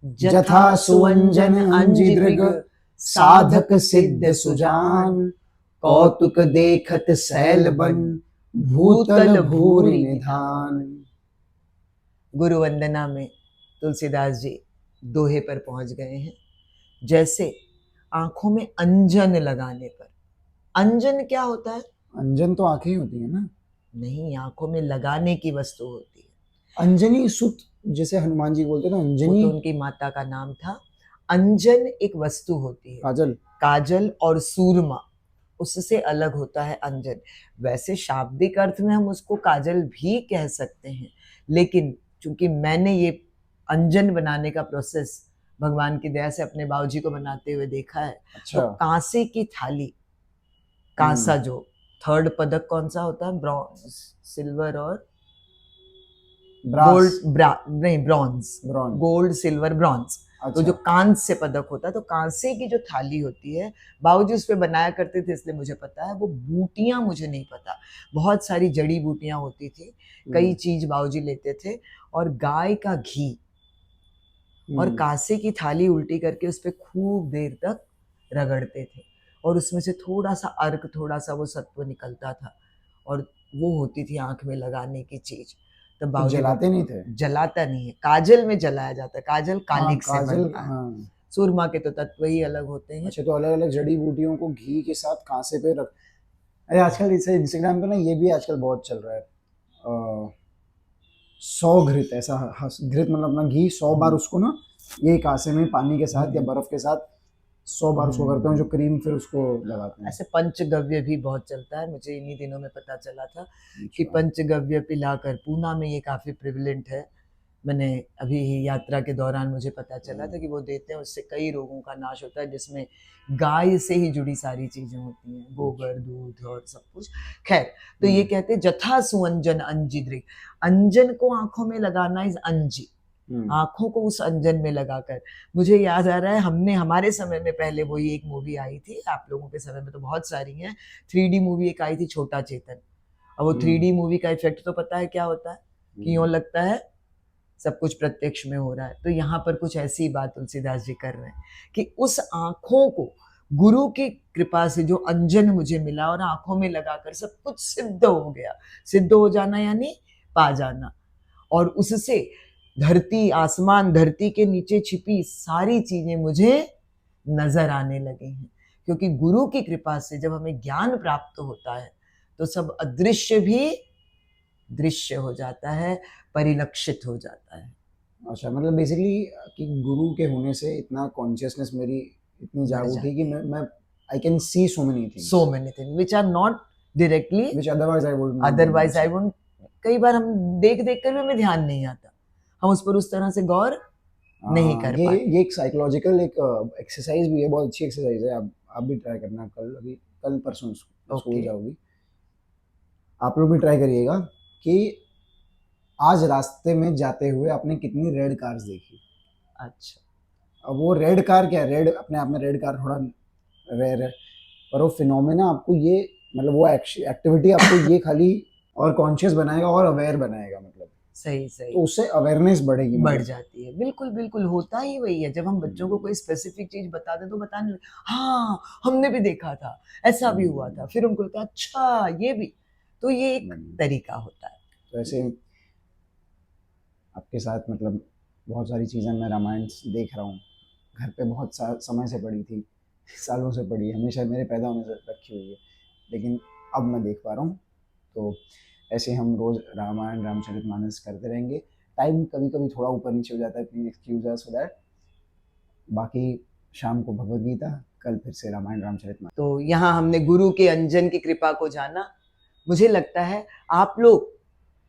जथा सुवंजन अंजिदृग साधक सिद्ध सुजान, कौतुक देखत सैल बन भूतल भूरि निधान। गुरु वंदना में तुलसीदास जी दोहे पर पहुंच गए हैं। जैसे आंखों में अंजन लगाने पर, अंजन क्या होता है? अंजन तो आंखें ही होती है ना? नहीं, आंखों में लगाने की वस्तु होती है। अंजनी सुत, जैसे हनुमान जी बोलते हैं ना अंजनी, वो तो उनकी माता का नाम था। अंजन एक वस्तु होती है, काजल। काजल और सूरमा, उससे अलग होता है अंजन। वैसे शाब्दिक अर्थ में हम उसको काजल भी कह सकते हैं, लेकिन चूंकि मैंने ये अंजन बनाने का प्रोसेस भगवान की दया से अपने बाबूजी को बनाते हुए देखा है। अच्छा। तो कांसे की थाली, कांसा जो थर्ड पदक कौन सा होता है? ब्रॉन्ज, सिल्वर और गोल्ड, नहीं ब्रॉन्ज, गोल्ड सिल्वर ब्रॉन्ज। अच्छा। तो जो कांस्य पदक होता है, तो कांसे की जो थाली होती है, बाबूजी उस पे बनाया करते थे, इसलिए मुझे पता है। वो बूटियां मुझे नहीं पता, बहुत सारी जड़ी बूटियां होती थी, कई चीज बाबूजी लेते थे, और गाय का घी और कांसे की थाली उल्टी करके उस पर खूब देर तक रगड़ते थे, और उसमें से थोड़ा सा अर्क, थोड़ा सा वो सत्व निकलता था, और वो होती थी आंख में लगाने की चीज। तो बाबूजी जलाते नहीं थे? जलाता नहीं है, काजल में जलाया जाता है। काजल कालिक से बनता है। हाँ। सूरमा के तो तत्व ही अलग होते हैं। अच्छा, तो अलग अलग जड़ी बूटियों को घी के साथ कांसे पे रख। अरे आजकल इसे इंस्टाग्राम पे ना ये भी आजकल बहुत चल रहा है, 100 घृत, ऐसा घृत मतलब अपना घी 100 बार उसको ना, ये कांसे में पानी के साथ या बर्फ के साथ 100 बार उसको करते हैं, जो क्रीम फिर उसको लगाते हैं। ऐसे पंचगव्य भी बहुत चलता है, मुझे इन्हीं दिनों में पता चला था कि पंचगव्य पिलाकर, पूना में ये काफी प्रिविलेंट है। मैंने अभी ही यात्रा के दौरान मुझे पता चला था कि वो देते हैं, उससे कई रोगों का नाश होता है, जिसमें गाय से ही जुड़ी सारी चीजें होती हैं, गोबर, दूध और सब कुछ। खैर, तो ये कहते हैं जथा सुअंजन अंजिद्रिक, अंजन को आंखों में लगाना इज अंजी, आंखों को उस अंजन में लगाकर। मुझे याद आ रहा है, हमने हमारे समय में पहले वही एक मूवी आई थी, आप लोगों के समय में तो बहुत सारी हैं, 3D मूवी एक आई थी, छोटा चेतन। अब वो 3D मूवी का इफेक्ट तो पता है क्या होता है, कि यूं लगता है सब कुछ प्रत्यक्ष में हो रहा है। तो यहाँ पर कुछ ऐसी बात तुलसीदास जी कर रहे हैं कि उस आंखों को गुरु की कृपा से जो अंजन मुझे मिला और आंखों में लगाकर सब कुछ सिद्ध हो गया। सिद्ध हो जाना यानी पा जाना, और उससे धरती, आसमान, धरती के नीचे छिपी सारी चीजें मुझे नजर आने लगी हैं। क्योंकि गुरु की कृपा से जब हमें ज्ञान प्राप्त होता है तो सब अदृश्य भी दृश्य हो जाता है, परिलक्षित हो जाता है। अच्छा, मतलब बेसिकली कि गुरु के होने से इतना कॉन्शियसनेस मेरी इतनी जाग उठी कि मैं I can see so many things which are not directly, which otherwise I would. कई बार हम देख देख कर भी हमें ध्यान नहीं आता, हम उस पर उस तरह से गौर नहीं कर पाते। ये एक साइकोलॉजिकल एक एक्सरसाइज भी है, बहुत अच्छी एक्सरसाइज है। आप भी ट्राई करना, कल परसों स्कूल जाओगी, आप लोग भी ट्राई करिएगा कि आज रास्ते में जाते हुए आपने कितनी रेड कार्स देखी। अच्छा, अब वो रेड कार क्या है, रेड अपने आप में रेड कार थोड़ा रेयर है, पर वो फिनोमेना आपको ये, मतलब वो एक्टिविटी आपको ये खाली और कॉन्शियस बनाएगा और अवेयर बनाएगा, मतलब सही सही, तो उससे अवेयरनेस बढ़ेगी, बढ़ जाती है। बिल्कुल बिल्कुल, होता ही वही है। जब हम बच्चों को कोई स्पेसिफिक चीज बता दें तो बताने लगे, हाँ हमने भी देखा था, ऐसा भी हुआ था, फिर उनको लगता अच्छा ये भी, तो ये एक तरीका होता है। तो ऐसे आपके साथ मतलब बहुत सारी चीज़ें मैं रामायण देख रहा हूँ, घर पे बहुत समय से पड़ी थी, सालों से पड़ी, हमेशा मेरे पैदा होने से रखी हुई है, लेकिन अब मैं देख पा रहा हूँ। तो ऐसे हम रोज़ रामायण रामचरितमानस करते रहेंगे। टाइम कभी कभी थोड़ा ऊपर नीचे हो जाता है, please excuse us for that. बाकी शाम को भगवद गीता, कल फिर से रामायण रामचरितमानस। तो यहाँ हमने गुरु के अंजन की कृपा को जाना। मुझे लगता है आप लोग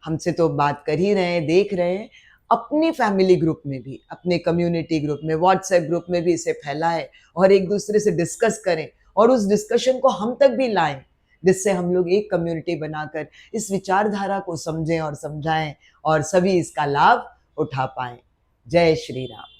हमसे तो बात कर ही रहे हैं, देख रहे हैं, अपनी फैमिली ग्रुप में भी, अपने कम्युनिटी ग्रुप में, व्हाट्सएप ग्रुप में भी इसे फैलाएं और एक दूसरे से डिस्कस करें, और उस डिस्कशन को हम तक भी लाएं, जिससे हम लोग एक कम्युनिटी बनाकर इस विचारधारा को समझें और समझाएं और सभी इसका लाभ उठा पाएं। जय श्री राम।